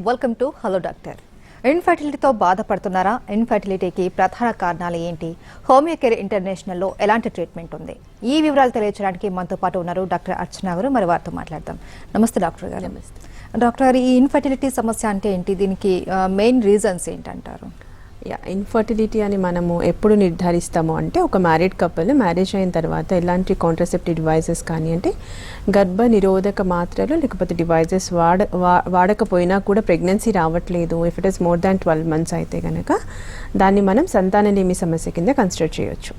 Welcome to hello doctor. ఇన్ఫర్టిలిటీతో బాధపడుతున్నారా? ఇన్ఫర్టిలిటీకి ప్రధాన కారణాలు ఏంటి? హోమియో కేర్ ఇంటర్నేషనల్లో ఎలాంటి ట్రీట్మెంట్ ఉంది? ఈ వివరాలు తెలియజేయడానికి మనతో పాటు ఉన్నారు డాక్టర్ అర్చన గారు. మరి వారితో మాట్లాడదాం. నమస్తే డాక్టర్ గారు. నమస్తే డాక్టర్ గారు, ఈ ఇన్ఫర్టిలిటీ సమస్య అంటే ఏంటి? దీనికి మెయిన్ రీజన్స్ ఏంటంటారు? ఇన్ఫర్టిలిటీ అని మనము ఎప్పుడు నిర్ధారిస్తాము అంటే ఒక మ్యారీడ్ కపుల్ మ్యారేజ్ అయిన తర్వాత ఎలాంటి కాంట్రసెప్టివ్ డివైజెస్ కానీ అంటే గర్భ నిరోధక మాత్రలు లేకపోతే డివైజెస్ వాడకపోయినా కూడా ప్రెగ్నెన్సీ రావట్లేదు, if it is more than 12 months అయితే కనుక దాన్ని మనం సంతానలేమి సమస్య కింద కన్సిడర్ చేయొచ్చు.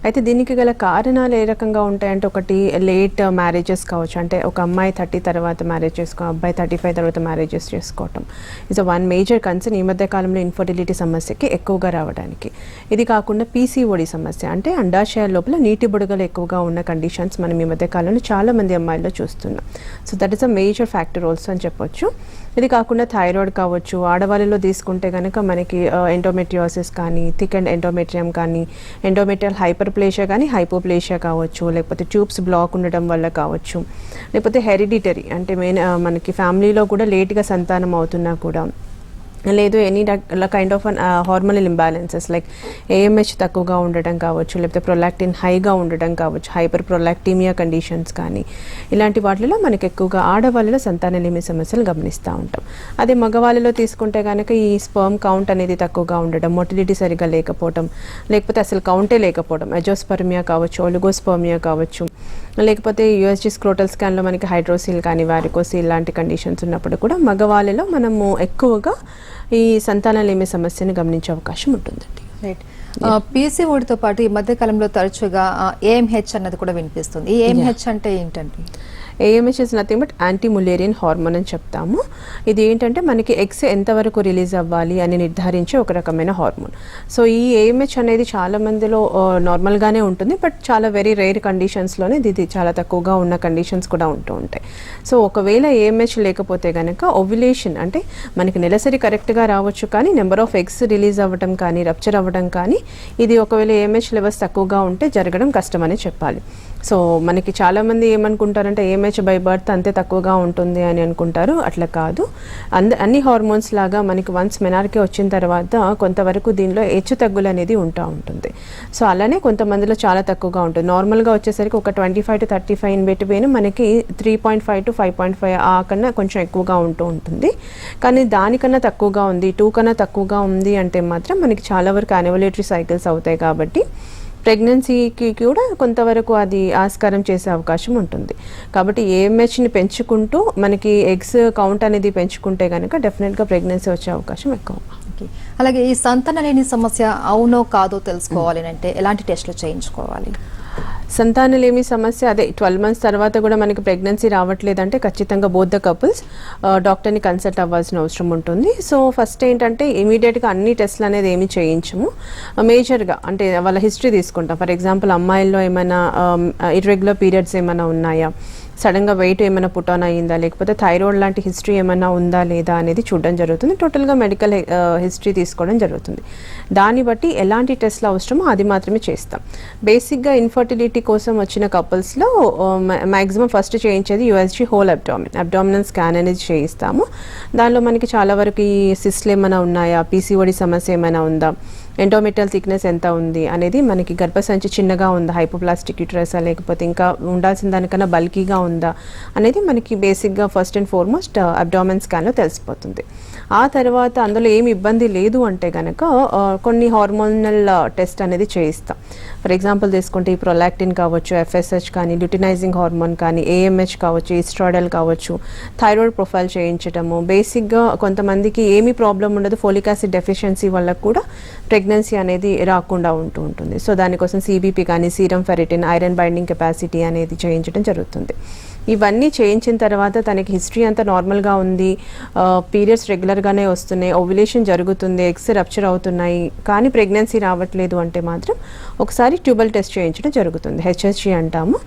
అయితే దీనికి గల కారణాలు ఏ రకంగా ఉంటాయంటే, ఒకటి లేట్ మ్యారేజెస్ కావచ్చు, అంటే ఒక అమ్మాయి 30 తర్వాత మ్యారేజ్ చేసుకోవడం, అబ్బాయి 35 తర్వాత మ్యారేజెస్ చేసుకోవటం ఇస్ వన్ మేజర్ కన్సర్న్ ఈ మధ్య కాలంలో ఇన్ఫర్టిలిటీ సమస్యకి ఎక్కువగా రావడానికి. ఇది కాకుండా పీసీఓడి సమస్య అంటే అండాశయాల లోపల నీటి బుడగలు ఎక్కువగా ఉన్న కండిషన్స్ మనం ఈ మధ్య కాలంలో చాలా మంది అమ్మాయిల్లో చూస్తున్నాం. So that is a major factor also అని చెప్పొచ్చు. ఇది కాకుండా థైరాయిడ్ కావచ్చు, ఆడవాళ్ళలో తీసుకుంటే కనుక మనకి ఎండోమెట్రియోసిస్ కానీ, థిక్ అండ్ ఎండోమెట్రియం కానీ, ఎండోమెట్రియల్ హైపర్ప్లేషియా కానీ, హైపోప్లేషియా కావచ్చు, లేకపోతే ట్యూబ్స్ బ్లాక్ ఉండడం వల్ల కావచ్చు, లేకపోతే హెరిడిటరీ అంటే మనకి ఫ్యామిలీలో కూడా లేట్గా సంతానం అవుతున్నా కూడా, లేదు any kind of hormonal imbalances like AMH తక్కువగా ఉండటం కావచ్చు, లేకపోతే ప్రొలాక్టిన్ హైగా ఉండటం కావచ్చు, హైపర్ ప్రొలాక్టీమియా కండిషన్స్ కానీ, ఇలాంటి వాటిలో మనకి ఎక్కువగా ఆడవాళ్ళలో సంతానలేమి సమస్యలు గమనిస్తూ ఉంటాం. అదే మగవాళ్ళలో తీసుకుంటే కనుక ఈ స్పర్మ్ కౌంట్ అనేది తక్కువగా ఉండడం, మొటిలిటీ సరిగ్గా లేకపోవడం, లేకపోతే అసలు కౌంటే లేకపోవడం, ఎజోస్పర్మియా కావచ్చు, ఒలిగోస్పర్మియా కావచ్చు, లేకపోతే యూఎస్జీ స్క్రోటల్ స్కాన్లో మనకి హైడ్రోసిల్ కానీ, వారికోసిల్ లాంటి కండిషన్స్ ఉన్నప్పుడు కూడా మగవాళ్ళలో మనము ఎక్కువగా ఈ సంతానలేమి సమస్యను గమనించే అవకాశం ఉంటుందండి. రైట్. పీసీఓడితో పాటు ఈ మధ్య కాలంలో తరచుగా ఏఎంహెచ్ అన్నది కూడా వినిపిస్తుంది. ఈ ఏఎంహెచ్ అంటే ఏంటండి? AMH is nothing but anti Mullerian hormone అని చెప్తాము. ఇది ఏంటంటే మనకి ఎగ్స్ ఎంతవరకు రిలీజ్ అవ్వాలి అని నిర్ధారించే ఒక రకమైన హార్మోన్. సో ఈ ఏఎంహెచ్ అనేది చాలా మందిలో నార్మల్గానే ఉంటుంది, బట్ చాలా వెరీ రేర్ కండిషన్స్లోనే ఇది చాలా తక్కువగా ఉన్న కండిషన్స్ కూడా ఉంటూ ఉంటాయి. సో ఒకవేళ ఏఎంహెచ్ లేకపోతే కనుక ఓవ్యులేషన్ అంటే మనకి నెలసరి కరెక్ట్గా రావచ్చు, కానీ నెంబర్ ఆఫ్ ఎగ్స్ రిలీజ్ అవ్వడం కానీ, రప్చర్ అవ్వడం కానీ, ఇది ఒకవేళ ఏఎంహెచ్ లెవెల్స్ తక్కువగా ఉంటే జరగడం కష్టమని చెప్పాలి. సో మనకి చాలామంది ఏమనుకుంటారంటే ఏఎంహెచ్ బై బర్త్ అంతే తక్కువగా ఉంటుంది అని అనుకుంటారు. అట్లా కాదు. అన్ని హార్మోన్స్ లాగా మనకి వన్స్ మెనార్కే వచ్చిన తర్వాత కొంతవరకు దీనిలో హెచ్చు తగ్గులు అనేది ఉంటుంది. సో అలానే కొంతమందిలో చాలా తక్కువగా ఉంటుంది. నార్మల్గా వచ్చేసరికి ఒక 25 to 35 ఇన్ బిట్వీన్ మనకి 3.5 to 5.5 ఆ కన్నా కొంచెం ఎక్కువగా ఉంటుంది. కానీ దానికన్నా తక్కువగా ఉంది, 2 కన్నా తక్కువగా ఉంది అంటే మాత్రం మనకి చాలా వరకు యాన్యువలేటరీ సైకిల్స్ అవుతాయి కాబట్టి ప్రెగ్నెన్సీకి కూడా కొంతవరకు అది ఆస్కారం చేసే అవకాశం ఉంటుంది. కాబట్టి ఏఎంహెచ్ని పెంచుకుంటూ మనకి ఎగ్స్ కౌంట్ అనేది పెంచుకుంటే కనుక డెఫినెట్గా ప్రెగ్నెన్సీ వచ్చే అవకాశం ఎక్కువ. అలాగే ఈ సంతానలేని సమస్య అవునో కాదో తెలుసుకోవాలి అంటే ఎలాంటి టెస్టులు చేయించుకోవాలి? సంతానలేమి సమస్య అదే 12 months తర్వాత కూడా మనకి ప్రెగ్నెన్సీ రావట్లేదంటే ఖచ్చితంగా బోత్ ద కపుల్స్ డాక్టర్ని కన్సల్ట్ అవ్వాల్సిన అవసరం ఉంటుంది. సో ఫస్ట్ ఏంటంటే ఇమీడియట్గా అన్ని టెస్ట్లు అనేది ఏమి చేయించము. మేజర్గా అంటే వాళ్ళ హిస్టరీ తీసుకుంటాం. ఫర్ ఎగ్జాంపుల్ అమ్మాయిల్లో ఏమైనా ఇర్రెగ్యులర్ పీరియడ్స్ ఏమైనా ఉన్నాయా, సడన్గా వెయిట్ ఏమైనా పుట్ ఆన్ అయ్యిందా, లేకపోతే థైరాయిడ్ లాంటి హిస్టరీ ఏమైనా ఉందా లేదా అనేది చూడడం జరుగుతుంది. టోటల్గా మెడికల్ హిస్టరీ తీసుకోవడం జరుగుతుంది. దాన్ని బట్టి ఎలాంటి టెస్ట్లు అవసరమో అది మాత్రమే చేస్తాం. బేసిక్గా ఇన్ఫర్టిలిటీ కోసం వచ్చిన కపుల్స్లో మ్యాక్సిమం ఫస్ట్ చేయించేది యూఎస్జీ హోల్ అబ్డామినల్ స్కాన్ అనేది చేయిస్తాము. దానిలో మనకి చాలా వరకు ఈ సిస్ట్లు ఏమైనా ఉన్నాయా, పీసీఓడి సమస్య ఏమైనా ఉందా, ఎండోమెట్రియల్ థిక్నెస్ ఎంత ఉంది అనేది, మనకి గర్భసంచి చిన్నగా ఉందా, హైపోప్లాస్టిక్ యూటరసా, లేకపోతే ఇంకా ఉండాల్సిన దానికన్నా బల్కీగా ఉందా అనేది మనకి బేసిక్గా ఫస్ట్ అండ్ ఫార్మోస్ట్ అబ్డామిన్ స్కాన్లో తెలిసిపోతుంది. ఆ తర్వాత అందులో ఏమి ఇబ్బంది లేదు అంటే కనుక కొన్ని హార్మోనల్ టెస్ట్ అనేది చేయిస్తాం. ఫర్ ఎగ్జాంపుల్ తీసుకుంటే ఈ ప్రొలాక్టిన్ కావచ్చు, ఎఫ్ఎస్హెచ్ కానీ, ల్యూటినైజింగ్ హార్మోన్ కానీ, ఏఎంహెచ్ కావచ్చు, ఈస్ట్రాయిడల్ కావచ్చు, థైరాయిడ్ ప్రొఫైల్ చేయించడము. బేసిక్గా కొంతమందికి ఏమీ ప్రాబ్లం ఉండదు, ఫోలిక్ యాసిడ్ డెఫిషియన్సీ వల్ల కూడా ప్రెగ్నెన్సీ అనేది రాకుండా ఉంటుంది. సో దానికోసం సిబిపి కానీ, serum ferritin, iron binding capacity అనేది చేయించడం జరుగుతుంది. ఇవన్నీ చేయించిన తర్వాత తనకి హిస్టరీ అంతా నార్మల్గా ఉంది, పీరియడ్స్ రెగ్యులర్గానే వస్తున్నాయి, ఓవ్యులేషన్ జరుగుతుంది, ఎగ్స్ రప్చర్ అవుతున్నాయి, కానీ ప్రెగ్నెన్సీ రావట్లేదు అంటే మాత్రం ఒకసారి ట్యూబల్ టెస్ట్ చేయించడం జరుగుతుంది. హెచ్ఎస్జీ అంటాము.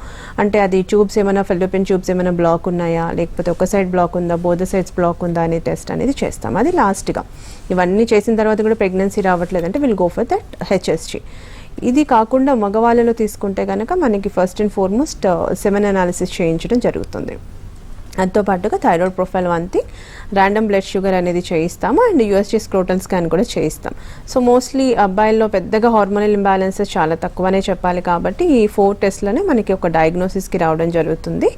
అంటే అది ట్యూబ్స్ ఏమైనా ఫెలోపియన్ ట్యూబ్స్ ఏమైనా బ్లాక్ ఉన్నాయా, లేకపోతే ఒక సైడ్ బ్లాక్ ఉందా, బోత్ సైడ్స్ బ్లాక్ ఉందా అనే టెస్ట్ అనేది చేస్తాం. అది లాస్ట్గా. ఇవన్నీ చేసిన తర్వాత కూడా ప్రెగ్నెన్సీ రావట్లేదంటే will go for that HSG. ఇది కాకుండా మగవాళ్ళలో తీసుకుంటే కనుక మనకి first and foremost semen analysis చేయించడం జరుగుతుంది. దాంతో పాటుగా thyroid profile 1 thing, random blood sugar అనేది చేయిస్తాము అండ్ యూఎస్జీ స్క్రోటల్ స్కాన్ కూడా చేయిస్తాం. సో మోస్ట్లీ అబ్బాయిల్లో పెద్దగా హార్మోనల్ ఇంబ్యాలెన్సెస్ చాలా తక్కువనే చెప్పాలి కాబట్టి ఈ 4 టెస్ట్లోనే మనకి ఒక డయాగ్నోసిస్కి రావడం జరుగుతుంది.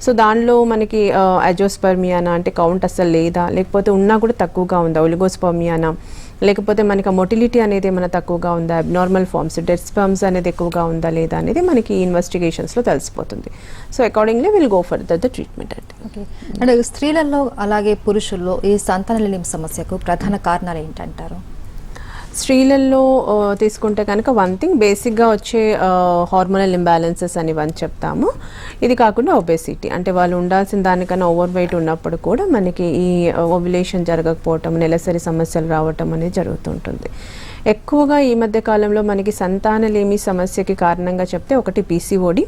సో దానిలో మనకి అజోస్పర్మియానా అంటే కౌంట్ అసలు లేదా, లేకపోతే ఉన్నా కూడా తక్కువగా ఉందా, ఒలిగోస్పర్మియానా, లేకపోతే మనకి మొటిలిటీ అనేది ఏమైనా తక్కువగా ఉందా, అబ్నార్మల్ ఫార్మ్స్, డెడ్ స్పర్మ్స్ అనేది ఎక్కువగా ఉందా లేదా అనేది మనకి ఇన్వెస్టిగేషన్స్లో తెలిసిపోతుంది. So accordingly will go for the treatment అంటే. ఓకే, అంటే స్త్రీలలో అలాగే పురుషుల్లో ఈ సంతానలేమి సమస్యకు ప్రధాన కారణాలు ఏంటంటారు? స్త్రీలలో తీసుకుంటే కనుక 1 థింగ్ బేసిక్గా వచ్చే హార్మోనల్ ఇంబ్యాలెన్సెస్ అని చెప్తాము. ఇది కాకుండా ఒబేసిటీ, అంటే వాళ్ళు ఉండాల్సిన దానికన్నా ఓవర్ వెయిట్ ఉన్నప్పుడు కూడా మనకి ఈ ఓవ్యులేషన్ జరగకపోవటం, నెలసరి సమస్యలు రావటం అనేది జరుగుతుంటుంది. ఎక్కువగా ఈ మధ్య కాలంలో మనకి సంతానలేమి సమస్యకి కారణంగా చెప్తే ఒకటి పీసీఓడి,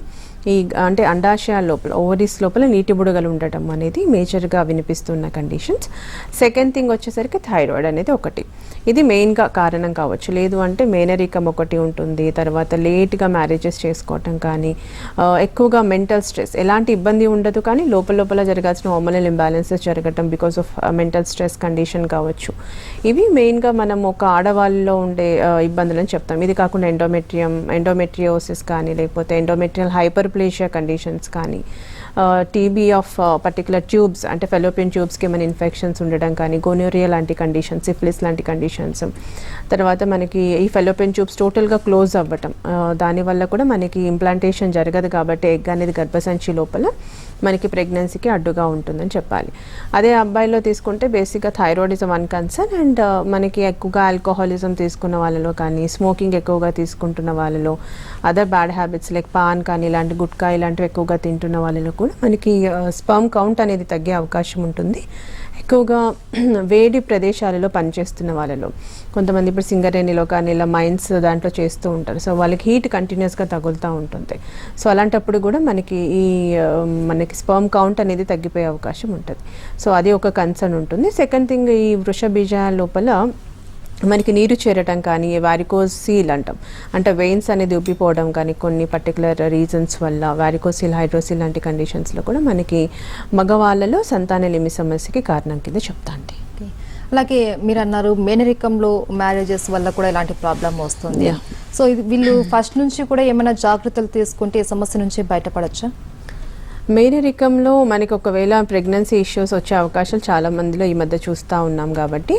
ఈ అంటే అండాశయాల లోపల ఓవరీస్ లోపల నీటి బుడగలు ఉండటం అనేది మేజర్గా వినిపిస్తున్న కండిషన్స్. సెకండ్ థింగ్ వచ్చేసరికి థైరాయిడ్ అనేది ఒకటి, ఇది మెయిన్గా కారణం కావచ్చు. లేదు అంటే మేనరికం ఒకటి ఉంటుంది, తర్వాత లేట్గా మ్యారేజెస్ చేసుకోవటం కానీ, ఎక్కువగా మెంటల్ స్ట్రెస్, ఎలాంటి ఇబ్బంది ఉండదు కానీ లోపల జరగాల్సిన హార్మోనల్ ఇంబ్యాలెన్సెస్ జరగటం because of mental stress condition కావచ్చు. ఇవి మెయిన్గా మనం ఒక ఆడవాళ్ళలో ఉండే ఇబ్బందులని చెప్తాం. ఇది కాకుండా ఎండోమెట్రియోసిస్ కానీ, లేకపోతే ఎండోమెట్రియల్ హైపర్ప్లేషియా కండిషన్స్ కానీ, టీబీ ఆఫ్ పర్టికులర్ ట్యూబ్స్ అంటే ఫెలోపియన్ ట్యూబ్స్కి ఏమైనా ఇన్ఫెక్షన్స్ ఉండడం కానీ, గోనోరియా లాంటి కండిషన్స్, సిఫిలిస్ లాంటి కండిషన్స్, తర్వాత మనకి ఈ ఫెలోపియన్ ట్యూబ్స్ టోటల్గా క్లోజ్ అవ్వటం, దానివల్ల కూడా మనకి ఇంప్లాంటేషన్ జరగదు కాబట్టి ఎగ్ అనేది గర్భసంచి లోపల మనకి ప్రెగ్నెన్సీకి అడ్డుగా ఉంటుందని చెప్పాలి. అదే అబ్బాయిలో తీసుకుంటే బేసిక్గా థైరాయిడ్ ఇస్ 1 కన్సర్న్ అండ్ మనకి ఎక్కువగా ఆల్కహాలిజం తీసుకున్న వాళ్ళలో కానీ, స్మోకింగ్ ఎక్కువగా తీసుకుంటున్న వాళ్ళలో, other bad habits like pan కానీ ఇలాంటి గుట్కా ఇలాంటివి ఎక్కువగా తింటున్న వాళ్ళలో కూడా మనకి స్పర్మ్ కౌంట్ అనేది తగ్గే అవకాశం ఉంటుంది. ఎక్కువగా వేడి ప్రదేశాలలో పనిచేస్తున్న వాళ్ళలో, కొంతమంది ఇప్పుడు సింగరేణిలో కానీ ఇలా మైన్స్ దాంట్లో చేస్తూ ఉంటారు. సో వాళ్ళకి హీట్ కంటిన్యూస్గా తగులుతూ ఉంటుంది. సో అలాంటప్పుడు కూడా మనకి మనకి స్పర్మ్ కౌంట్ అనేది తగ్గిపోయే అవకాశం ఉంటుంది. సో అది ఒక కన్సర్న్ ఉంటుంది. సెకండ్ థింగ్, ఈ వృషబీజాల లోపల మనకి నీరు చేరటం కానీ, వారికోసీల్ అంటాం, అంటే వెయిన్స్ అనేది ఉబ్బిపోవడం కానీ కొన్ని పర్టికులర్ రీజన్స్ వల్ల, వారికోసీల్, హైడ్రోసీల్ లాంటి కండిషన్స్లో కూడా మనకి మగవాళ్ళలో సంతానలేమి సమస్యకి కారణం కింద చెప్తా అండి. అలాగే మీరు అన్నారు మేనరికంలో మ్యారేజెస్ వల్ల కూడా ఇలాంటి ప్రాబ్లం వస్తుంది. సో ఇది వీళ్ళు ఫస్ట్ నుంచి కూడా ఏమైనా జాగ్రత్తలు తీసుకుంటే ఈ సమస్య నుంచి బయటపడచ్చా? మేనరికంలో మనకి ఒకవేళ ప్రెగ్నెన్సీ ఇష్యూస్ వచ్చే అవకాశాలు చాలా మందిలో ఈ మధ్య చూస్తూ ఉన్నాం కాబట్టి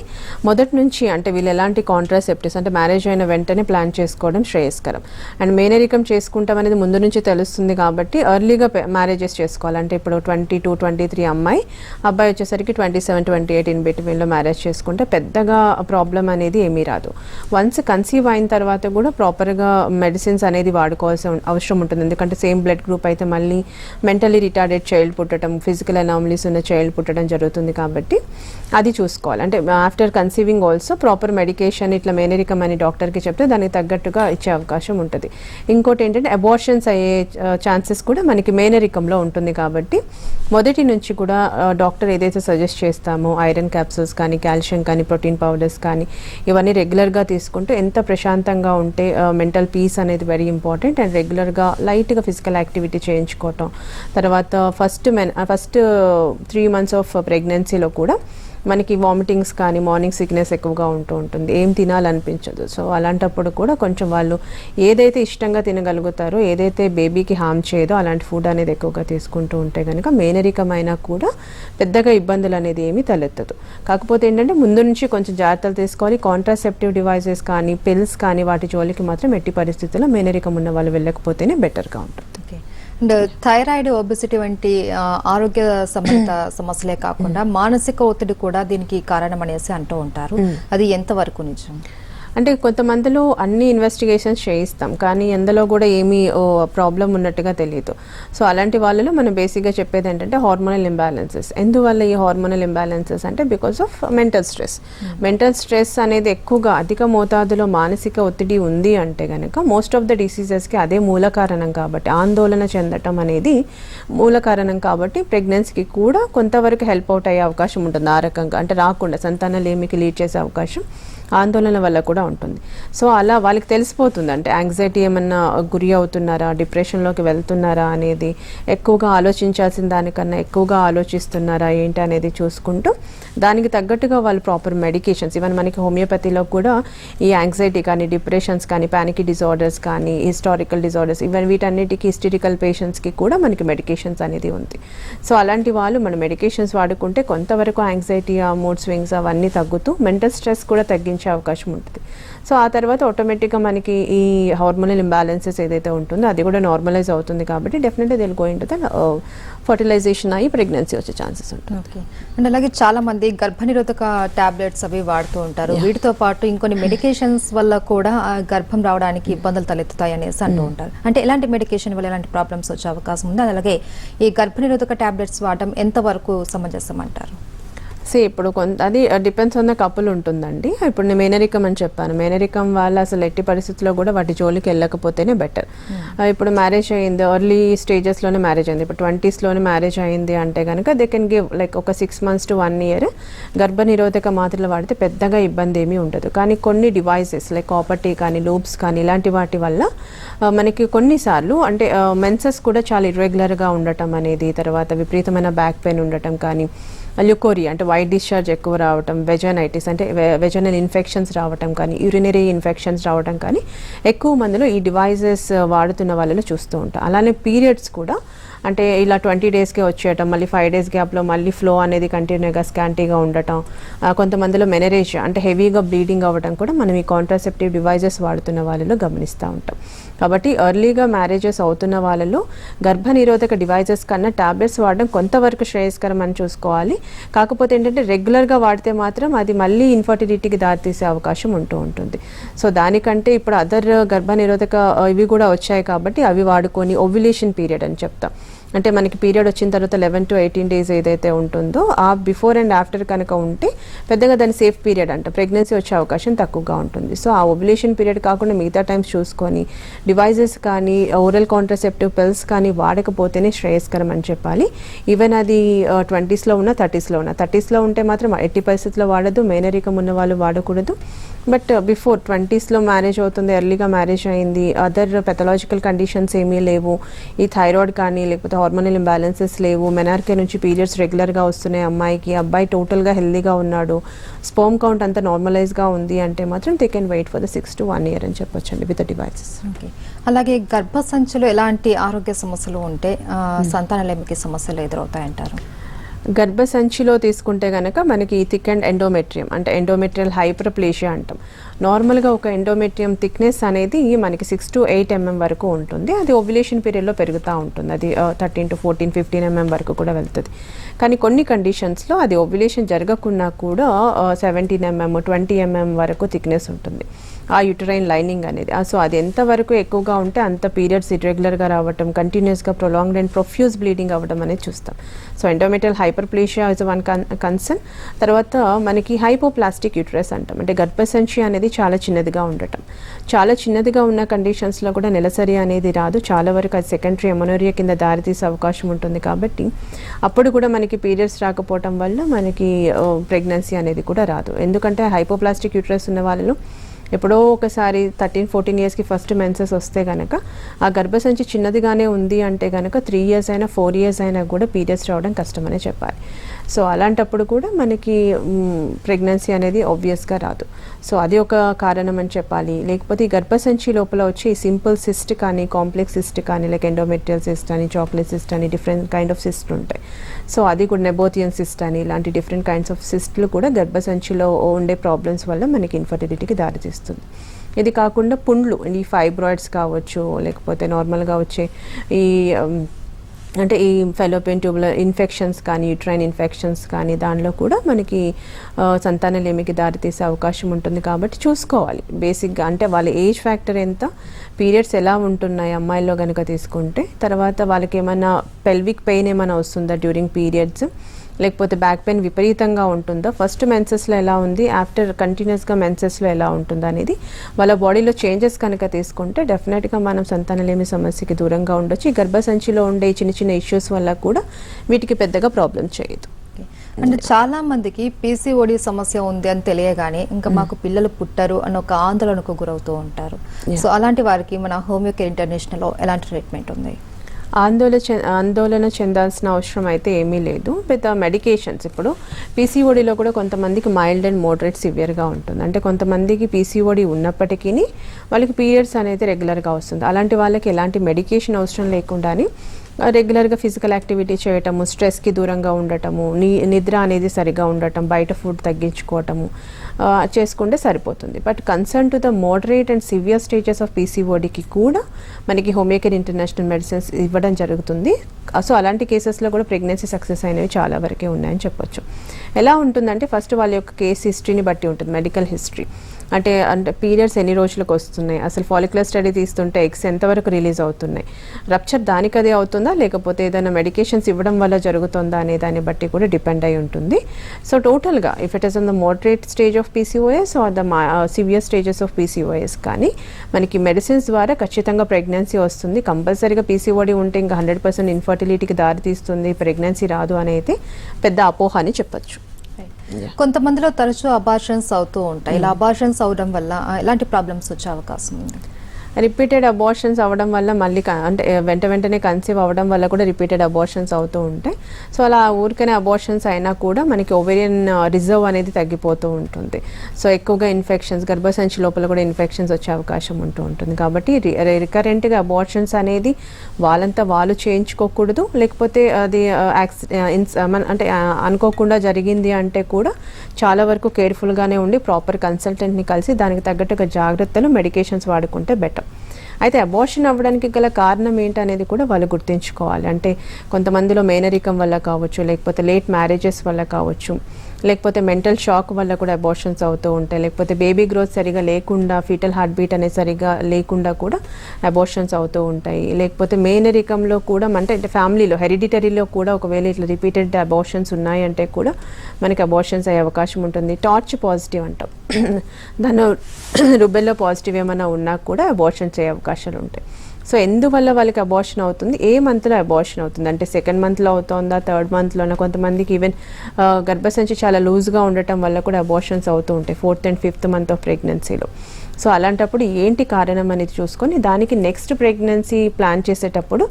మొదటి నుంచి అంటే వీళ్ళు ఎలాంటి కాంట్రాసెప్టివ్స్ అంటే మ్యారేజ్ అయిన వెంటనే ప్లాన్ చేసుకోవడం శ్రేయస్కరం. అండ్ మేనరికం చేసుకుంటాం అనేది ముందు నుంచి తెలుస్తుంది కాబట్టి ఎర్లీగా మ్యారేజెస్ చేసుకోవాలి. అంటే ఇప్పుడు 22, 23 అమ్మాయి, అబ్బాయి వచ్చేసరికి 27, 28 ఇన్ బిట్వీన్లో మ్యారేజ్ చేసుకుంటే పెద్దగా ప్రాబ్లం అనేది ఏమీ రాదు. వన్స్ కన్సీవ్ అయిన తర్వాత కూడా ప్రాపర్గా మెడిసిన్స్ అనేది వాడుకోవాల్సిన అవసరం ఉంటుంది. ఎందుకంటే సేమ్ బ్లడ్ గ్రూప్ అయితే మళ్ళీ మెంటలీ రిటార్డెడ్ చైల్డ్ పుట్టడం, ఫిజికల్ అనామలీస్ ఉన్న చైల్డ్ పుట్టడం జరుగుతుంది కాబట్టి అది చూసుకోవాలి. అంటే after conceiving also proper medication ఇట్లా మేనరికం అని డాక్టర్కి చెప్తే దానికి తగ్గట్టుగా ఇచ్చే అవకాశం ఉంటుంది. ఇంకోటి ఏంటంటే అబార్షన్స్ అయ్యే ఛాన్సెస్ కూడా మనకి మేనరికంలో ఉంటుంది కాబట్టి మొదటి నుంచి కూడా డాక్టర్ ఏదైతే సజెస్ట్ చేస్తామో ఐరన్ క్యాప్సూల్స్ కానీ, కాల్షియం కానీ, ప్రోటీన్ పౌడర్స్ కానీ ఇవన్నీ రెగ్యులర్గా తీసుకుంటే ఎంత ప్రశాంతంగా ఉంటే మెంటల్ పీస్ అనేది వెరీ ఇంపార్టెంట్. అండ్ రెగ్యులర్గా లైట్గా ఫిజికల్ యాక్టివిటీ చేయించుకోవటం, తర్వాత ఫస్ట్ 3 months ఆఫ్ ప్రెగ్నెన్సీలో కూడా మనకి వామిటింగ్స్ కానీ, మార్నింగ్ సిక్నెస్ ఎక్కువగా ఉంటుంది, ఏం తినాలనిపించదు. సో అలాంటప్పుడు కూడా కొంచెం వాళ్ళు ఏదైతే ఇష్టంగా తినగలుగుతారో, ఏదైతే బేబీకి హామ్ చేయదో అలాంటి ఫుడ్ అనేది ఎక్కువగా తీసుకుంటూ ఉంటే కనుక మేనరికమైనా కూడా పెద్దగా ఇబ్బందులు అనేది ఏమీ తలెత్తదు. కాకపోతే ఏంటంటే ముందు నుంచి కొంచెం జాగ్రత్తలు తీసుకోవాలి. కాంట్రాసెప్టివ్ డివైజెస్ కానీ, పిల్స్ కానీ వాటి జోలికి మాత్రం ఎట్టి పరిస్థితుల్లో మేనరికం ఉన్న వాళ్ళు వెళ్ళకపోతేనే బెటర్గా ఉంటుంది. అండ్ థైరాయిడ్, ఒబెసిటీ వంటి ఆరోగ్య సంబంధిత సమస్యలే కాకుండా మానసిక ఒత్తిడి కూడా దీనికి కారణం అనేసి అంటూ ఉంటారు. అది ఎంతవరకు నిజం? అంటే కొంతమందిలో అన్ని ఇన్వెస్టిగేషన్స్ చేయిస్తాం కానీ ఎందులో కూడా ఏమీ ప్రాబ్లం ఉన్నట్టుగా తెలియదు. సో అలాంటి వాళ్ళలో మనం బేసిక్గా చెప్పేది ఏంటంటే హార్మోనల్ ఇంబ్యాలెన్సెస్. ఎందువల్ల ఈ హార్మోనల్ ఇంబ్యాలెన్సెస్ అంటే because of mental stress. Mental stress అనేది ఎక్కువగా అధిక మోతాదులో మానసిక ఒత్తిడి ఉంది అంటే కనుక మోస్ట్ ఆఫ్ ద డిసీజెస్కి అదే మూల కారణం కాబట్టి, ఆందోళన చెందటం అనేది మూల కారణం కాబట్టి ప్రెగ్నెన్సీకి కూడా కొంతవరకు హెల్ప్ అవుట్ అయ్యే అవకాశం ఉంటుంది. ఆ రకంగా అంటే రాకుండా సంతానలేమికి లీడ్ చేసే అవకాశం ఆందోళన వల్ల కూడా కూడా ఉంటుంది. సో అలా వాళ్ళకి తెలిసిపోతుంది, అంటే యాంగ్జైటీ ఏమన్నా గురి అవుతున్నారా, డిప్రెషన్లోకి వెళ్తున్నారా అనేది, ఎక్కువగా ఆలోచించాల్సిన దానికన్నా ఎక్కువగా ఆలోచిస్తున్నారా ఏంటి అనేది చూసుకుంటూ దానికి తగ్గట్టుగా వాళ్ళు ప్రాపర్ మెడికేషన్స్, ఈవెన్ మనకి హోమియోపతిలో కూడా ఈ యాంగ్జైటీ కానీ, డిప్రెషన్స్ కానీ, పానిక్ డిజార్డర్స్ కానీ, హిస్టారికల్ డిజార్డర్స్, ఈవెన్ వీటన్నిటికీ హిస్టరికల్ పేషెంట్స్కి కూడా మనకి మెడికేషన్స్ అనేది ఉంది. సో అలాంటి వాళ్ళు మన మెడికేషన్స్ వాడుకుంటే కొంతవరకు యాంగ్జైటీ, మూడ్ స్వింగ్స్ అవన్నీ తగ్గుతూ మెంటల్ స్ట్రెస్ కూడా తగ్గించే అవకాశం ఉంటుంది. సో ఆ తర్వాత ఆటోమేటిక్గా మనకి ఈ హార్మోనల్ ఇంబ్యాలెన్సెస్ ఏదైతే ఉంటుందో అది కూడా నార్మలైజ్ అవుతుంది. కాబట్టి డెఫినెట్గా they'll going to the fertilisation అయ్యి ప్రెగ్నెన్సీ వచ్చే ఛాన్సెస్ ఉంటుంది. ఓకే. అండ్ అలాగే చాలా మంది గర్భనిరోధక టాబ్లెట్స్ అవి వాడుతూ ఉంటారు. వీటితో పాటు ఇంకొన్ని మెడికేషన్స్ వల్ల కూడా గర్భం రావడానికి ఇబ్బందులు తలెత్తుతాయి అనేసి అంటూ ఉంటారు. అంటే ఎలాంటి మెడికేషన్ వల్ల ఎలాంటి ప్రాబ్లమ్స్ వచ్చే అవకాశం ఉంది? అలాగే ఈ గర్భనిరోధక టాబ్లెట్స్ వాడడం ఎంతవరకు సమంజసం అంటారు? ఇప్పుడు కొంత అది డిపెండ్స్ ఆన్ ద కపుల్ ఉంటుందండి. ఇప్పుడు నేను మేనరికం అని చెప్పాను, మేనరికం వాళ్ళు అసలు ఎట్టి పరిస్థితుల్లో కూడా వాటి జోలికి వెళ్ళకపోతేనే బెటర్. ఇప్పుడు మ్యారేజ్ అయ్యింది, ఎర్లీ స్టేజెస్లోనే మ్యారేజ్ అయింది, ఇప్పుడు 20sలోనే మ్యారేజ్ అయింది అంటే కనుక దే కెన్ గివ్ లైక్ ఒక 6 months to 1 year గర్భనిరోధక మాత్రలు వాడితే పెద్దగా ఇబ్బంది ఏమీ ఉండదు. కానీ కొన్ని డివైసెస్ లైక్ కాపర్ టీ కానీ, లూప్స్ కానీ ఇలాంటి వాటి వల్ల మనకి కొన్నిసార్లు అంటే మెన్సెస్ కూడా చాలా ఇర్రెగ్యులర్గా ఉండటం అనేది, తర్వాత విపరీతమైన బ్యాక్ పెయిన్ ఉండటం కానీ, ల్యూకోరియా అంటే వైట్ డిశ్చార్జ్ ఎక్కువ రావటం, వెజనైటిస్ అంటే వెజనల్ ఇన్ఫెక్షన్స్ రావటం కానీ, యూరినరీ ఇన్ఫెక్షన్స్ రావటం కానీ ఎక్కువ మందిలో ఈ డివైజెస్ వాడుతున్న వాళ్ళలో చూస్తూ ఉంటాం. అలానే పీరియడ్స్ కూడా అంటే ఇలా 20 daysకే వచ్చేయటం, మళ్ళీ 5 days గ్యాప్లో మళ్ళీ ఫ్లో అనేది కంటిన్యూగా స్కాంటీగా ఉండటం, కొంతమందిలో మెనరేషియా అంటే హెవీగా బ్లీడింగ్ అవ్వడం కూడా మనం ఈ కాంట్రాసెప్టివ్ డివైజెస్ వాడుతున్న వాళ్ళలో గమనిస్తూ ఉంటాం. కాబట్టి ఎర్లీగా మ్యారేజెస్ అవుతున్న వాళ్ళలో గర్భనిరోధక డివైజెస్ కన్నా టాబ్లెట్స్ వాడడం కొంతవరకు శ్రేయస్కరం అని చూసుకోవాలి. కాకపోతే ఏంటంటే రెగ్యులర్గా వాడితే మాత్రం అది మళ్ళీ ఇన్ఫర్టిలిటీకి దారితీసే అవకాశం ఉంటుంది. సో దానికంటే ఇప్పుడు అదర్ గర్భనిరోధక ఇవి కూడా వచ్చాయి కాబట్టి అవి వాడుకొని ఓవ్యులేషన్ పీరియడ్ అని చెప్తాం. అంటే మనకి పీరియడ్ వచ్చిన తర్వాత 11 to 18 days ఏదైతే ఉంటుందో ఆ బిఫోర్ అండ్ ఆఫ్టర్ కనుక ఉంటే పెద్దగా దాని సేఫ్ పీరియడ్ అంట, ప్రెగ్నెన్సీ వచ్చే అవకాశం తక్కువగా ఉంటుంది. సో ఆ ఓవ్యులేషన్ పీరియడ్ కాకుండా మిగతా టైమ్స్ చూసుకొని డివైజెస్ కానీ, ఓరల్ కాంట్రాసెప్టివ్ పిల్స్ కానీ వాడకపోతేనే శ్రేయస్కరం అని చెప్పాలి. ఈవెన్ అది 20sలో ఉన్న 30sలో ఉన్న 30sలో ఉంటే మాత్రం ఎట్టి పరిస్థితుల్లో వాడద్దు, మేనరికం ఉన్న వాళ్ళు వాడకూడదు. బట్ బిఫోర్ 20sలో మ్యారేజ్ అవుతుంది, ఎర్లీగా మ్యారేజ్ అయింది, అదర్ పెథలాజికల్ కండిషన్స్ ఏమీ లేవు, ఈ థైరాయిడ్ కానీ లేకపోతే హార్మోనల్ ఇంబ్యాలెన్సెస్ లేవు, మెనార్కే నుంచి పీరియడ్స్ రెగ్యులర్గా వస్తున్నాయి అమ్మాయికి, అబ్బాయి టోటల్గా హెల్దీగా ఉన్నాడు, స్పర్మ్ కౌంట్ అంతా నార్మలైజ్గా ఉంది అంటే మాత్రం they can wait for the 6 to 1 year అని చెప్పొచ్చండి విత్ డివైసెస్. ఓకే. అలాగే గర్భసంచిలో ఎలాంటి ఆరోగ్య సమస్యలు ఉంటే సంతానలేమికి సమస్యలు ఎదురవుతాయంటారు? గర్భసంచిలో తీసుకుంటే కనుక మనకి థిక్ అండ్ ఎండోమెట్రియం అంటే ఎండోమెట్రియల్ హైపర్ప్లేషియా అంటాం. నార్మల్గా ఒక ఎండోమెట్రియం థిక్నెస్ అనేది మనకి 6 to 8 mm వరకు ఉంటుంది. అది ఓవ్యులేషన్ పీరియడ్లో పెరుగుతూ ఉంటుంది, అది 13 to 14, 15 mm వరకు కూడా వెళ్తుంది. కానీ కొన్ని కండిషన్స్లో అది ఓవ్యులేషన్ జరగకుండా కూడా 17 mm, 20 mm వరకు థిక్నెస్ ఉంటుంది ఆ యూటరైన్ లైనింగ్ అనేది. సో అది ఎంతవరకు ఎక్కువగా ఉంటే అంత పీరియడ్స్ ఇర్రెగ్యులర్గా రావటం, కంటిన్యూస్గా ప్రొలాంగ్డ్ అండ్ ప్రొఫ్యూజ్ బ్లీడింగ్ అవ్వడం అనేది చూస్తాం. So endometrial hyperplasia is one concern. తర్వాత మనకి హైపోప్లాస్టిక్ యూటరస్ అంటాం, అంటే గర్భసంచి అనేది చాలా చిన్నదిగా ఉండటం. చాలా చిన్నదిగా ఉన్న కండిషన్స్లో కూడా నెలసరి అనేది రాదు, చాలా వరకు అది సెకండరీ ఎమనోరియా కింద దారితీసే అవకాశం ఉంటుంది. కాబట్టి అప్పుడు కూడా మనకి పీరియడ్స్ రాకపోవటం వల్ల మనకి ప్రెగ్నెన్సీ అనేది కూడా రాదు. ఎందుకంటే హైపోప్లాస్టిక్ యూటరస్ ఉన్న వాళ్ళలో ఎప్పుడో ఒకసారి 13-14 yearsకి ఫస్ట్ మెన్సెస్ వస్తే కనుక ఆ గర్భసంచి చిన్నదిగానే ఉంది అంటే కనుక 3 years అయినా 4 years అయినా కూడా పీరియడ్స్ రావడం కష్టమనే చెప్పాలి. సో అలాంటప్పుడు కూడా మనకి ప్రెగ్నెన్సీ అనేది ఆబ్వియస్గా రాదు. సో అది ఒక కారణం అని చెప్పాలి. లేకపోతే ఈ గర్భసంచి లోపల వచ్చి సింపుల్ సిస్ట్ కానీ, కాంప్లెక్స్ సిస్ట్ కానీ, లైక్ ఎండోమెట్రియల్ సిస్ట్ అని, చాక్లెట్ సిస్ట్ అని డిఫరెంట్ కైండ్ ఆఫ్ సిస్ట్లు ఉంటాయి. సో అది కూడా నెబోథియన్ సిస్ట్ అని ఇలాంటి డిఫరెంట్ కైండ్స్ ఆఫ్ సిస్ట్లు కూడా గర్భసంచిలో ఉండే ప్రాబ్లమ్స్ వల్ల మనకి ఇన్ఫర్టిలిటీకి దారితీస్తుంది. ఇది కాకుండా పుండ్లు, ఈ ఫైబ్రాయిడ్స్ కావచ్చు, లేకపోతే నార్మల్గా వచ్చే ఈ అంటే ఈ ఫెలోపియన్ ట్యూబులర్ ఇన్ఫెక్షన్స్ కానీ, యూట్రైన్ ఇన్ఫెక్షన్స్ కానీ దానిలో కూడా మనకి సంతానలేమికి దారితీసే అవకాశం ఉంటుంది. కాబట్టి చూసుకోవాలి బేసిక్గా, అంటే వాళ్ళ ఏజ్ ఫ్యాక్టర్ ఎంత, పీరియడ్స్ ఎలా ఉంటున్నాయి అమ్మాయిల్లో కనుక తీసుకుంటే, తర్వాత వాళ్ళకి ఏమైనా పెల్విక్ పెయిన్ ఏమైనా వస్తుందా డ్యూరింగ్ పీరియడ్స్, లేకపోతే బ్యాక్ పెయిన్ విపరీతంగా ఉంటుందా, ఫస్ట్ మెన్సెస్లో ఎలా ఉంది, ఆఫ్టర్ కంటిన్యూస్గా మెన్సెస్లో ఎలా ఉంటుందా అనేది వాళ్ళ బాడీలో చేంజెస్ కనుక తీసుకుంటే డెఫినెట్గా మనం సంతానలేమి సమస్యకి దూరంగా ఉండొచ్చు. ఈ గర్భసంచిలో ఉండే చిన్న చిన్న ఇష్యూస్ వల్ల కూడా వీటికి పెద్దగా ప్రాబ్లం చేయదు. అంటే చాలా మందికి పీసీఓడి సమస్య ఉంది అని తెలియగానే ఇంకా మాకు పిల్లలు పుట్టరు అని ఒక ఆందోళనకు గురవుతూ ఉంటారు. సో అలాంటి వారికి మన హోమియో కేర్ ఇంటర్నేషనల్ లో ఎలాంటి ట్రీట్మెంట్ ఉంది? ఆందోళన చెందాల్సిన అవసరం అయితే ఏమీ లేదు. విత్ మెడికేషన్స్ ఇప్పుడు పీసీఓడిలో కూడా కొంతమందికి మైల్డ్ అండ్ మోడరేట్ సివియర్గా ఉంటుంది. అంటే కొంతమందికి పీసీఓడి ఉన్నప్పటికీ వాళ్ళకి పీరియడ్స్ అనేది రెగ్యులర్గా వస్తుంది. అలాంటి వాళ్ళకి ఎలాంటి మెడికేషన్ అవసరం లేకుండానే రెగ్యులర్గా ఫిజికల్ యాక్టివిటీ చేయటము, స్ట్రెస్కి దూరంగా ఉండటము, నిద్ర అనేది సరిగా ఉండటం, బయట ఫుడ్ తగ్గించుకోవటము చేసుకుంటే సరిపోతుంది. But concern to the moderate and severe stages of పీసీఓడికి కూడా మనకి హోమియో కేర్ ఇంటర్నేషనల్ మెడిసిన్స్ ఇవ్వడం జరుగుతుంది. సో అలాంటి కేసెస్లో కూడా ప్రెగ్నెన్సీ సక్సెస్ అయినవి చాలా వరకే ఉన్నాయని చెప్పొచ్చు. ఎలా ఉంటుందంటే ఫస్ట్ వాళ్ళ యొక్క కేస్ హిస్టరీని బట్టి ఉంటుంది, మెడికల్ హిస్టరీ. అంటే పీరియడ్స్ ఎన్ని రోజులకు వస్తున్నాయి, అసలు ఫాలిక్యులర్ స్టడీ తీస్తుంటే ఎగ్స్ ఎంతవరకు రిలీజ్ అవుతున్నాయి, రప్చర్ దానికదే అవుతుందా లేకపోతే ఏదైనా మెడికేషన్స్ ఇవ్వడం వల్ల జరుగుతుందా అనే దాన్ని బట్టి కూడా డిపెండ్ అయి ఉంటుంది. సో టోటల్గా if it is on the moderate stage of PCOS or the severe stages of PCOS కానీ మనకి మెడిసిన్స్ ద్వారా ఖచ్చితంగా ప్రెగ్నెన్సీ వస్తుంది. కంపల్సరీగా పీసీఓడి ఉంటే ఇంకా 100% ఇన్ఫర్టిలిటీకి దారితీస్తుంది, ప్రెగ్నెన్సీ రాదు అనేది పెద్ద అపోహ అని చెప్పొచ్చు. కొంతమందిలో తరచూ అబార్షన్స్ అవుతూ ఉంటాయి. ఇలా అబార్షన్స్ అవడం వల్ల ఎలాంటి ప్రాబ్లమ్స్ వచ్చే అవకాశం ఉంది? రిపీటెడ్ అబార్షన్స్ అవ్వడం వల్ల మళ్ళీ అంటే వెంటనే కన్సీవ్ అవ్వడం వల్ల కూడా రిపీటెడ్ అబార్షన్స్ అవుతూ ఉంటాయి. సో అలా ఊరికనే అబార్షన్స్ అయినా కూడా మనకి ఓవేరియన్ రిజర్వ్ అనేది తగ్గిపోతూ ఉంటుంది. సో ఎక్కువగా ఇన్ఫెక్షన్స్, గర్భసంచి లోపల కూడా ఇన్ఫెక్షన్స్ వచ్చే అవకాశం ఉంటూ ఉంటుంది. కాబట్టి రికరెంట్గా అబార్షన్స్ అనేది వాళ్ళంతా వాళ్ళు చేయించుకోకూడదు. లేకపోతే అది అంటే అనుకోకుండా జరిగింది అంటే కూడా చాలా వరకు కేర్ఫుల్గానే ఉండి ప్రాపర్ కన్సల్టెంట్ని కలిసి దానికి తగ్గట్టుగా జాగ్రత్తలు, మెడికేషన్స్ వాడుకుంటే బెటర్. అయితే అబార్షన్ అవ్వడానికి గల కారణం ఏంటనేది కూడా వాళ్ళు గుర్తుంచుకోవాలి. అంటే కొంతమందిలో మేనరికం వల్ల కావచ్చు, లేకపోతే లేట్ మ్యారేజెస్ వల్ల కావచ్చు, లేకపోతే మెంటల్ షాక్ వల్ల కూడా అబార్షన్స్ అవుతూ ఉంటాయి, లేకపోతే బేబీ గ్రోత్ సరిగా లేకుండా, ఫీటల్ హార్ట్ బీట్ అనేది సరిగా లేకుండా కూడా అబార్షన్స్ అవుతూ ఉంటాయి. లేకపోతే మేనరికంలో కూడా అంటే ఫ్యామిలీలో హెరిడిటరీలో కూడా ఒకవేళ ఇట్లా రిపీటెడ్ అబార్షన్స్ ఉన్నాయంటే కూడా మనకి అబార్షన్స్ అయ్యే అవకాశం ఉంటుంది. టార్చ్ పాజిటివ్ అంటాం, దాని రుబెల్లో పాజిటివ్ ఏమైనా ఉన్నా కూడా అబార్షన్స్ అయ్యే అవకాశాలు ఉంటాయి. సో ఎందువల్ల వాళ్ళకి అబార్షన్ అవుతుంది, ఏ మంత్లో అబార్షన్ అవుతుంది అంటే సెకండ్ మంత్లో అవుతుందా, థర్డ్ మంత్లోనా, కొంతమందికి ఈవెన్ గర్భసంచి చాలా లూజ్గా ఉండటం వల్ల కూడా అబార్షన్స్ అవుతూ ఉంటాయి 4th and 5th month of ప్రెగ్నెన్సీలో. సో అలాంటప్పుడు ఏంటి కారణం అనేది చూసుకొని దానికి నెక్స్ట్ ప్రెగ్నెన్సీ ప్లాన్ చేసేటప్పుడు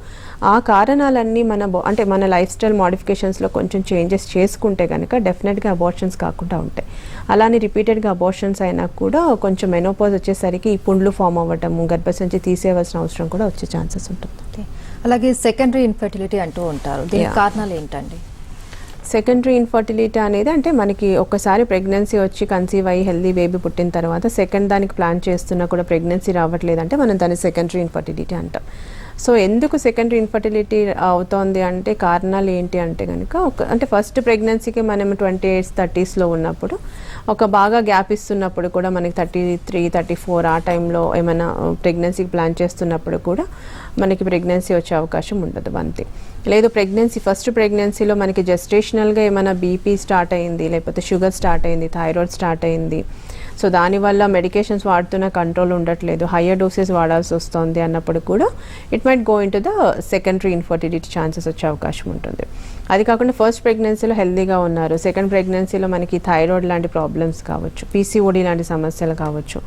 ఆ కారణాలన్నీ అంటే మన లైఫ్ స్టైల్ మోడిఫికేషన్స్లో కొంచెం చేంజెస్ చేసుకుంటే కనుక డెఫినెట్గా అబార్షన్స్ కాకుండా ఉంటాయి. అలానే రిపీటెడ్గా అబార్షన్స్ అయినా కూడా కొంచెం మెనోపాజ్ వచ్చేసరికి ఈ పుండ్లు ఫామ్ అవ్వటము, గర్భసంచి తీసేయవలసిన అవసరం కూడా వచ్చే ఛాన్సెస్ ఉంటుంది. అలాగే సెకండరీ ఇన్ఫర్టిలిటీ అంటూ ఉంటారు, దీనికి కారణాలు ఏంటండి? సెకండరీ ఇన్ఫర్టిలిటీ అనేది అంటే మనకి ఒక్కసారి ప్రెగ్నెన్సీ వచ్చి కన్సీవ్ అయ్యి హెల్దీ బేబీ పుట్టిన తర్వాత సెకండ్ దానికి ప్లాన్ చేస్తున్నా కూడా ప్రెగ్నెన్సీ రావట్లేదంటే మనం దాన్ని సెకండరీ ఇన్ఫర్టిలిటీ అంటాం. సో ఎందుకు సెకండరీ ఇన్ఫర్టిలిటీ అవుతోంది అంటే కారణాలు ఏంటి అంటే కనుక అంటే ఫస్ట్ ప్రెగ్నెన్సీకి మనం 28s 30sలో ఉన్నప్పుడు ఒక బాగా గ్యాప్ ఇస్తున్నప్పుడు కూడా మనకి 33, 34 ఆ టైంలో ఏమైనా ప్రెగ్నెన్సీకి ప్లాన్ చేస్తున్నప్పుడు కూడా మనకి ప్రెగ్నెన్సీ వచ్చే అవకాశం ఉండదు. వంతి లేదు ఫస్ట్ ప్రెగ్నెన్సీలో మనకి జెస్టేషనల్గా ఏమైనా బీపీ స్టార్ట్ అయింది, లేకపోతే షుగర్ స్టార్ట్ అయింది, థైరాయిడ్ స్టార్ట్ అయింది, సో దానివల్ల మెడికేషన్స్ వాడుతున్న కంట్రోల్ ఉండట్లేదు, హయ్యర్ డోసెస్ వాడాల్సి వస్తుంది అన్నప్పుడు కూడా it might go in to the secondary infertility chances వచ్చే అవకాశం ఉంటుంది. అది కాకుండా ఫస్ట్ ప్రెగ్నెన్సీలో హెల్దీగా ఉన్నారు, సెకండ్ ప్రెగ్నెన్సీలో మనకి థైరాయిడ్ లాంటి ప్రాబ్లమ్స్ కావచ్చు, పీసీఓడి లాంటి సమస్యలు కావచ్చు,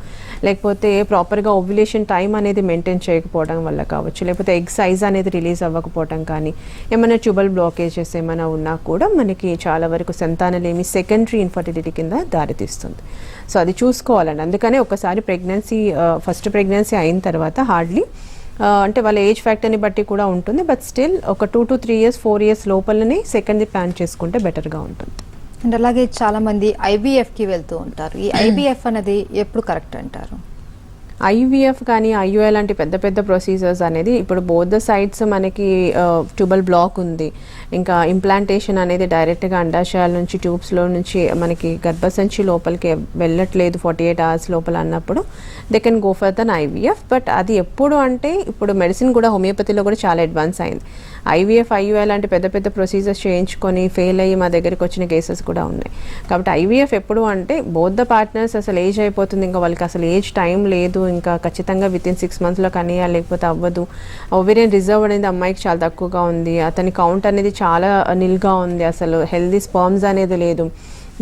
లేకపోతే ప్రాపర్గా ఓవ్యులేషన్ టైం అనేది మెయింటైన్ చేయకపోవడం వల్ల కావచ్చు, లేకపోతే ఎగ్ సైజ్ అనేది రిలీజ్ అవ్వకపోవడం కానీ, ఏమైనా ట్యూబల్ బ్లాకేజెస్ ఏమైనా ఉన్నా కూడా మనకి చాలా వరకు సంతానలేమి సెకండరీ ఇన్ఫర్టిలిటీ కింద దారితీస్తుంది. సో అది చూసుకోవాలండి. అందుకనే ఒకసారి ఫస్ట్ ప్రెగ్నెన్సీ అయిన తర్వాత హార్డ్లీ అంటే వాళ్ళ ఏజ్ ఫ్యాక్టర్ని బట్టి కూడా ఉంటుంది, బట్ స్టిల్ ఒక 2 to 3 years 4 years లోపలనే సెకండ్ ప్లాన్ చేసుకుంటే బెటర్గా ఉంటుంది. అండ్ అలాగే చాలా మంది ఐవీఎఫ్కి వెళ్తూ ఉంటారు. ఈ ఐవీఎఫ్ అనేది ఎప్పుడు కరెక్ట్ అంటారు? ఐవీఎఫ్ కానీ ఐయుఐ లాంటి పెద్ద పెద్ద ప్రొసీజర్స్ అనేది ఇప్పుడు బోత్ ద సైడ్స్ మనకి ట్యూబల్ బ్లాక్ ఉంది, ఇంకా ఇంప్లాంటేషన్ అనేది డైరెక్ట్గా అండాశయాల నుంచి ట్యూబ్స్లో నుంచి మనకి గర్భసంచి లోపలికి వెళ్ళట్లేదు 48 hours లోపల అన్నప్పుడు they can go for then IVF. But అది ఎప్పుడు అంటే ఇప్పుడు మెడిసిన్ కూడా హోమియోపతిలో కూడా చాలా అడ్వాన్స్ అయింది. ఐవీఎఫ్ ఐయుఐ లాంటి పెద్ద పెద్ద ప్రొసీజర్స్ చేయించుకొని ఫెయిల్ అయ్యి మా దగ్గరికి వచ్చిన కేసెస్ కూడా ఉన్నాయి. కాబట్టి ఐవీఎఫ్ ఎప్పుడు అంటే బోత్ ద పార్ట్నర్స్ అసలు ఏజ్ అయిపోతుంది, ఇంకా వాళ్ళకి అసలు ఏజ్ టైం లేదు, ఇంకా ఖచ్చితంగా వితిన్ 6 monthsలో కానీ లేకపోతే అవ్వదు. ఓవేరియన్ రిజర్వ్ అనేది అమ్మాయికి చాలా తక్కువగా ఉంది, అతని కౌంట్ అనేది చాలా నిల్గా ఉంది, అసలు హెల్దీ స్పర్మ్స్ అనేది లేదు,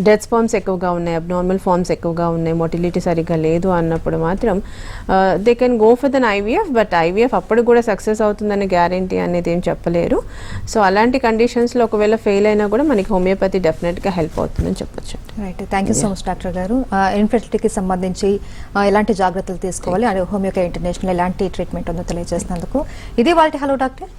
డెత్ స్పర్మ్స్ ఎక్కువగా ఉన్నాయి, అబ్నార్మల్ ఫార్మ్స్ ఎక్కువగా ఉన్నాయి, మొటిలిటీ సరిగ్గా లేదు అన్నప్పుడు మాత్రం they can go for then IVF. But IVF అప్పుడు కూడా సక్సెస్ అవుతుందని గ్యారంటీ అనేది ఏం చెప్పలేరు. సో అలాంటి కండిషన్స్లో ఒకవేళ ఫెయిల్ అయినా కూడా మనకి హోమియోపతి డెఫినెట్గా హెల్ప్ అవుతుందని చెప్పొచ్చు. Right, thank you so much doctor గారు. ఇన్ఫెర్టిలిటీకి సంబంధించి ఎలాంటి జాగ్రత్తలు తీసుకోవాలి, హోమియోకేర్ ఇంటర్నేషనల్ ఎలాంటి ట్రీట్మెంట్ ఉందో తెలియజేసినందుకు. ఇది వాళ్ళ హలో డాక్టర్.